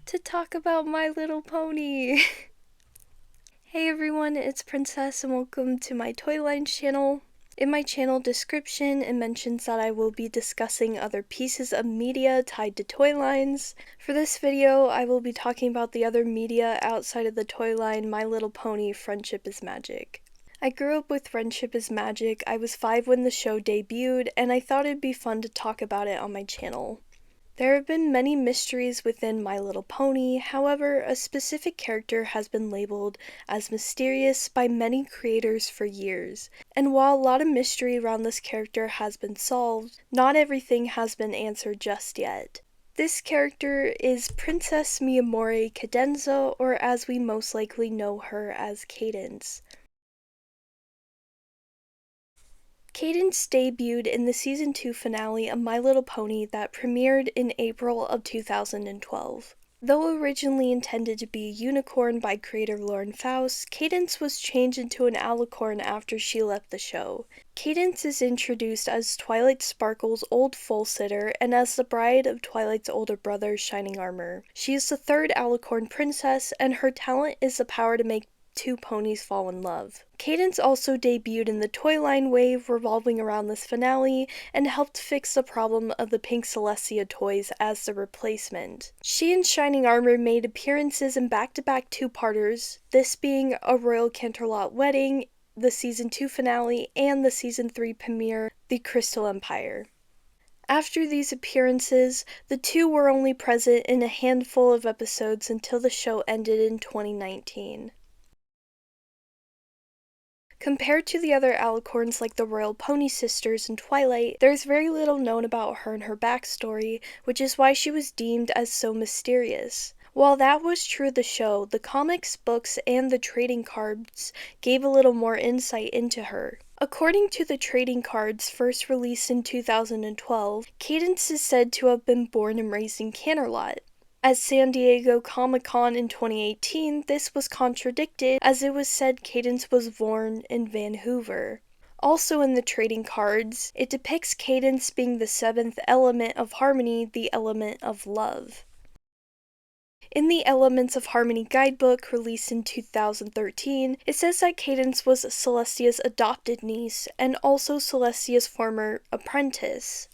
to talk about My Little Pony. Hey everyone, it's Princess and welcome to my Toy Lines channel. In my channel description, it mentions that I will be discussing other pieces of media tied to toy lines. For this video, I will be talking about the other media outside of the toy line My Little Pony Friendship is Magic. I grew up with Friendship is Magic. I was 5 when the show debuted, and I thought it'd be fun to talk about it on my channel. There have been many mysteries within My Little Pony, however, a specific character has been labeled as mysterious by many creators for years, and while a lot of mystery around this character has been solved, not everything has been answered just yet. This character is Princess Amore Cadance, or as we most likely know her as Cadence. Cadence debuted in the Season 2 finale of My Little Pony that premiered in April of 2012. Though originally intended to be a unicorn by creator Lauren Faust, Cadence was changed into an alicorn after she left the show. Cadence is introduced as Twilight Sparkle's old foal-sitter and as the bride of Twilight's older brother, Shining Armor. She is the third alicorn princess, and her talent is the power to make two ponies fall in love. Cadence also debuted in the toy line wave revolving around this finale and helped fix the problem of the pink Celestia toys as the replacement. She and Shining Armor made appearances in back-to-back two-parters, this being A Royal Canterlot Wedding, the Season 2 finale, and the Season 3 premiere, The Crystal Empire. After these appearances, the two were only present in a handful of episodes until the show ended in 2019. Compared to the other alicorns like the Royal Pony Sisters and Twilight, there is very little known about her and her backstory, which is why she was deemed as so mysterious. While that was true of the show, the comics, books, and the trading cards gave a little more insight into her. According to the trading cards first released in 2012, Cadance is said to have been born and raised in Canterlot. At San Diego Comic-Con in 2018, this was contradicted as it was said Cadance was born in Vancouver. Also in the trading cards, it depicts Cadance being the seventh element of harmony, the element of love. In the Elements of Harmony guidebook released in 2013, it says that Cadance was Celestia's adopted niece and also Celestia's former apprentice.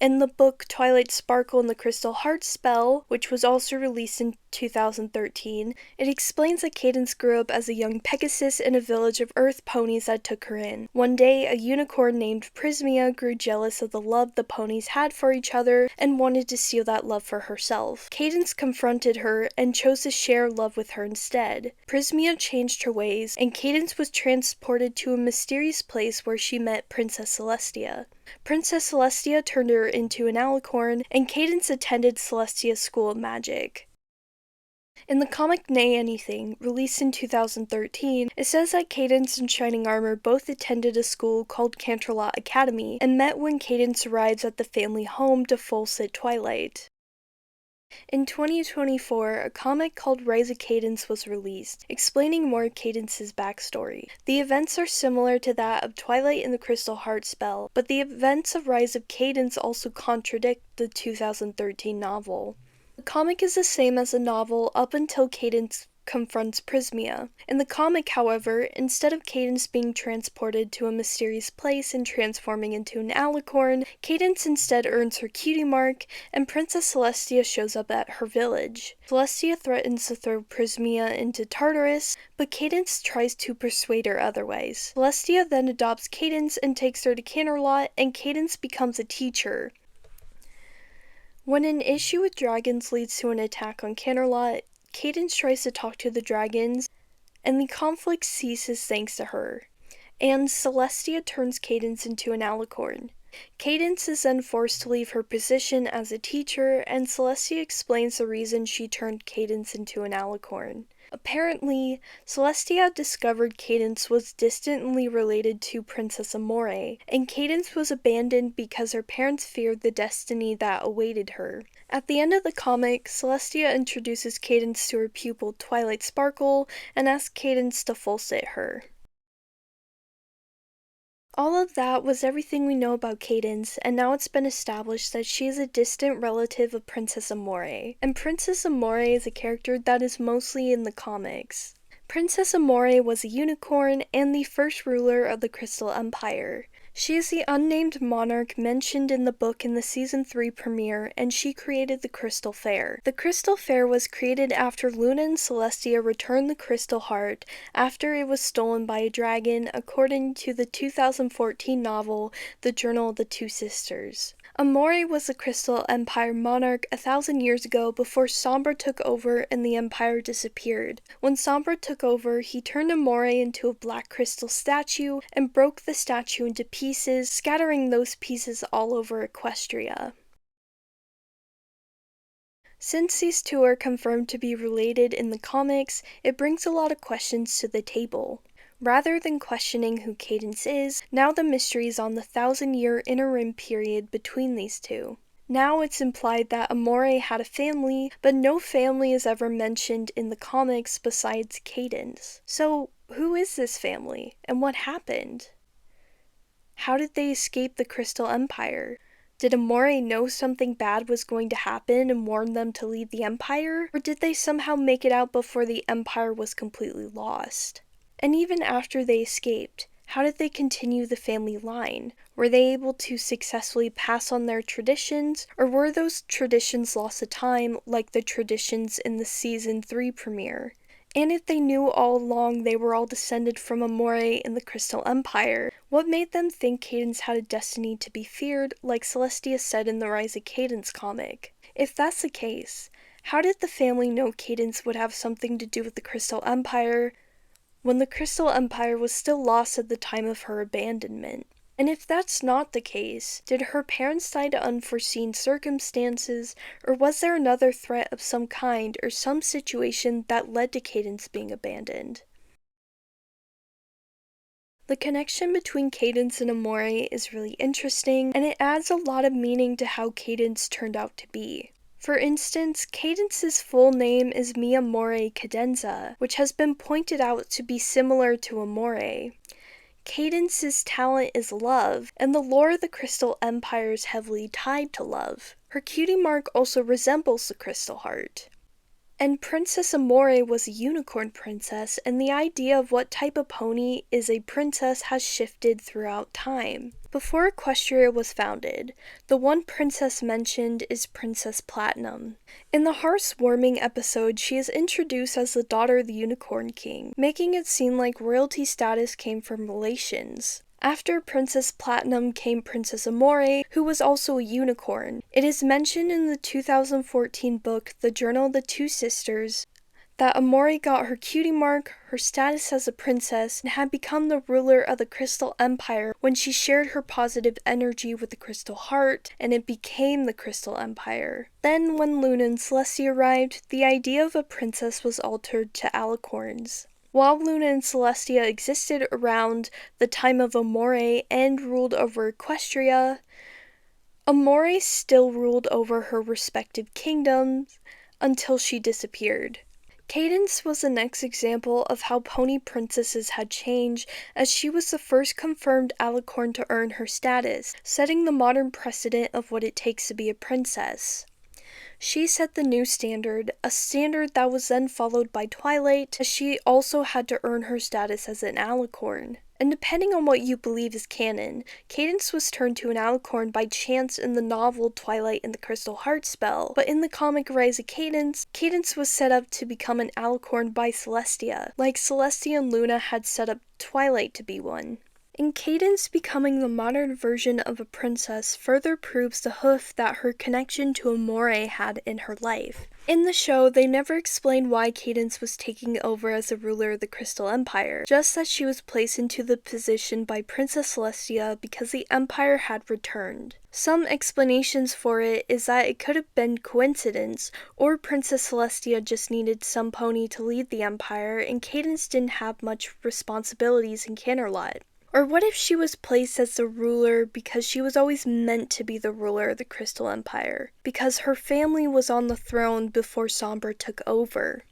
In the book Twilight Sparkle and the Crystal Heart Spell, which was also released in 2013, it explains that Cadance grew up as a young Pegasus in a village of earth ponies that took her in. One day, a unicorn named Prismia grew jealous of the love the ponies had for each other and wanted to steal that love for herself. Cadance confronted her and chose to share love with her instead. Prismia changed her ways, and Cadance was transported to a mysterious place where she met Princess Celestia. Princess Celestia turned her into an alicorn, and Cadance attended Celestia's School of Magic. In the comic Nay Anything, released in 2013, it says that Cadance and Shining Armor both attended a school called Canterlot Academy and met when Cadance arrives at the family home to foal-sit Twilight. In 2024, a comic called Rise of Cadance was released, explaining more of Cadance's backstory. The events are similar to that of Twilight and the Crystal Heart Spell, but the events of Rise of Cadance also contradict the 2013 novel. The comic is the same as the novel up until Cadance confronts Prismia. In the comic, however, instead of Cadance being transported to a mysterious place and transforming into an alicorn, Cadance instead earns her cutie mark, and Princess Celestia shows up at her village. Celestia threatens to throw Prismia into Tartarus, but Cadance tries to persuade her otherwise. Celestia then adopts Cadance and takes her to Canterlot, and Cadance becomes a teacher. When an issue with dragons leads to an attack on Canterlot, Cadance tries to talk to the dragons, and the conflict ceases thanks to her, and Celestia turns Cadance into an alicorn. Cadance is then forced to leave her position as a teacher, and Celestia explains the reason she turned Cadance into an alicorn. Apparently, Celestia discovered Cadance was distantly related to Princess Amore, and Cadance was abandoned because her parents feared the destiny that awaited her. At the end of the comic, Celestia introduces Cadance to her pupil Twilight Sparkle and asks Cadance to foal-sit her. All of that was everything we know about Cadence, and now it's been established that she is a distant relative of Princess Amore. And Princess Amore is a character that is mostly in the comics. Princess Amore was a unicorn and the first ruler of the Crystal Empire. She is the unnamed monarch mentioned in the book in the Season 3 premiere, and she created the Crystal Fair. The Crystal Fair was created after Luna and Celestia returned the Crystal Heart after it was stolen by a dragon, according to the 2014 novel, The Journal of the Two Sisters. Amore was the Crystal Empire monarch 1,000 years ago before Sombra took over and the empire disappeared. When Sombra took over, he turned Amore into a black crystal statue and broke the statue into pieces, scattering those pieces all over Equestria. Since these two are confirmed to be related in the comics, it brings a lot of questions to the table. Rather than questioning who Cadence is, now the mystery is on the 1,000-year interim period between these two. Now it's implied that Amore had a family, but no family is ever mentioned in the comics besides Cadence. So, who is this family, and what happened? How did they escape the Crystal Empire? Did Amore know something bad was going to happen and warn them to leave the Empire? Or did they somehow make it out before the Empire was completely lost? And even after they escaped, how did they continue the family line? Were they able to successfully pass on their traditions, or were those traditions lost to time, like the traditions in the Season 3 premiere? And if they knew all along they were all descended from Amore in the Crystal Empire, what made them think Cadence had a destiny to be feared, like Celestia said in the Rise of Cadence comic? If that's the case, how did the family know Cadence would have something to do with the Crystal Empire when the Crystal Empire was still lost at the time of her abandonment? And if that's not the case, did her parents die to unforeseen circumstances, or was there another threat of some kind or some situation that led to Cadence being abandoned? The connection between Cadence and Amore is really interesting, and it adds a lot of meaning to how Cadence turned out to be. For instance, Cadence's full name is Mi Amore Cadenza, which has been pointed out to be similar to Amore. Cadence's talent is love, and the lore of the Crystal Empire is heavily tied to love. Her cutie mark also resembles the Crystal Heart. And Princess Amore was a unicorn princess, and the idea of what type of pony is a princess has shifted throughout time. Before Equestria was founded, the one princess mentioned is Princess Platinum. In the Hearthwarming episode, she is introduced as the daughter of the Unicorn King, making it seem like royalty status came from relations. After Princess Platinum came Princess Amore, who was also a unicorn. It is mentioned in the 2014 book, The Journal of the Two Sisters, that Amore got her cutie mark, her status as a princess, and had become the ruler of the Crystal Empire when she shared her positive energy with the Crystal Heart, and it became the Crystal Empire. Then, when Luna and Celestia arrived, the idea of a princess was altered to alicorns. While Luna and Celestia existed around the time of Amore and ruled over Equestria, Amore still ruled over her respective kingdoms until she disappeared. Cadence was the next example of how pony princesses had changed, as she was the first confirmed alicorn to earn her status, setting the modern precedent of what it takes to be a princess. She set the new standard, a standard that was then followed by Twilight, as she also had to earn her status as an alicorn. And depending on what you believe is canon, Cadence was turned to an alicorn by chance in the novel Twilight and the Crystal Heart spell, but in the comic Rise of Cadence, Cadence was set up to become an alicorn by Celestia, like Celestia and Luna had set up Twilight to be one. And Cadence becoming the modern version of a princess further proves the hoof that her connection to Amore had in her life. In the show, they never explained why Cadence was taking over as the ruler of the Crystal Empire, just that she was placed into the position by Princess Celestia because the Empire had returned. Some explanations for it is that it could have been coincidence, or Princess Celestia just needed some pony to lead the Empire and Cadence didn't have much responsibilities in Canterlot. Or what if she was placed as the ruler because she was always meant to be the ruler of the Crystal Empire, because her family was on the throne before Sombra took over?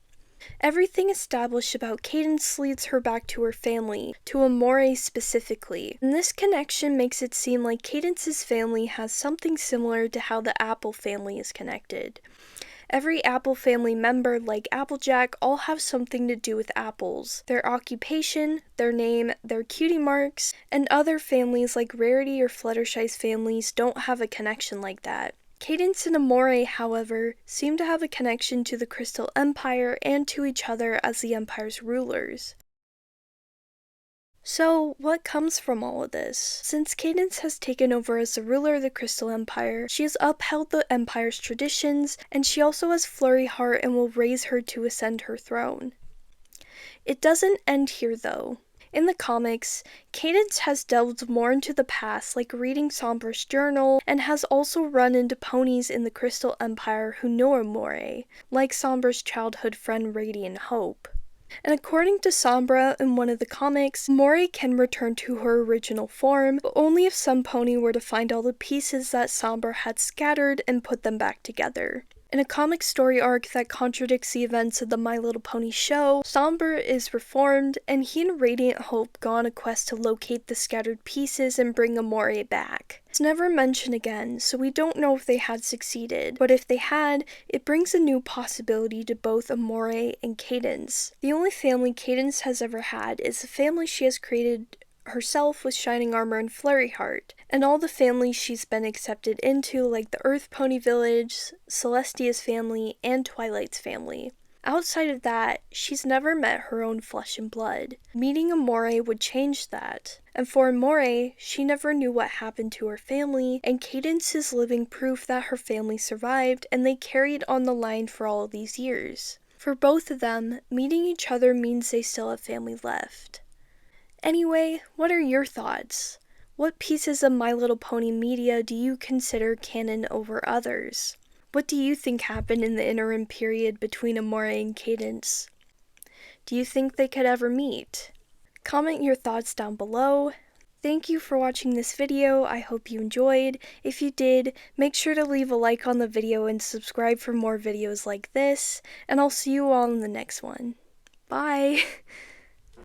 Everything established about Cadence leads her back to her family, to Amore specifically, and this connection makes it seem like Cadence's family has something similar to how the Apple family is connected. Every Apple family member, like Applejack, all have something to do with apples. Their occupation, their name, their cutie marks, and other families like Rarity or Fluttershy's families don't have a connection like that. Cadence and Amore, however, seem to have a connection to the Crystal Empire and to each other as the Empire's rulers. So, what comes from all of this? Since Cadence has taken over as the ruler of the Crystal Empire, she has upheld the Empire's traditions, and she also has Flurry Heart and will raise her to ascend her throne. It doesn't end here though. In the comics, Cadence has delved more into the past, like reading Sombra's journal, and has also run into ponies in the Crystal Empire who know Amore, like Sombra's childhood friend Radiant Hope. And according to Sombra in one of the comics, Amore can return to her original form, but only if some pony were to find all the pieces that Sombra had scattered and put them back together. In a comic story arc that contradicts the events of the My Little Pony show, Sombra is reformed, and he and Radiant Hope go on a quest to locate the scattered pieces and bring Amore back. It's never mentioned again, so we don't know if they had succeeded, but if they had, it brings a new possibility to both Amore and Cadence. The only family Cadence has ever had is the family she has created herself with Shining Armor and Flurry Heart, and all the families she's been accepted into, like the Earth Pony Village, Celestia's family, and Twilight's family. Outside of that, she's never met her own flesh and blood. Meeting Amore would change that. And for Amore, she never knew what happened to her family, and Cadence is living proof that her family survived and they carried on the line for all of these years. For both of them, meeting each other means they still have family left. Anyway, what are your thoughts? What pieces of My Little Pony media do you consider canon over others? What do you think happened in the interim period between Amore and Cadence? Do you think they could ever meet? Comment your thoughts down below. Thank you for watching this video. I hope you enjoyed. If you did, make sure to leave a like on the video and subscribe for more videos like this, and I'll see you all in the next one. Bye!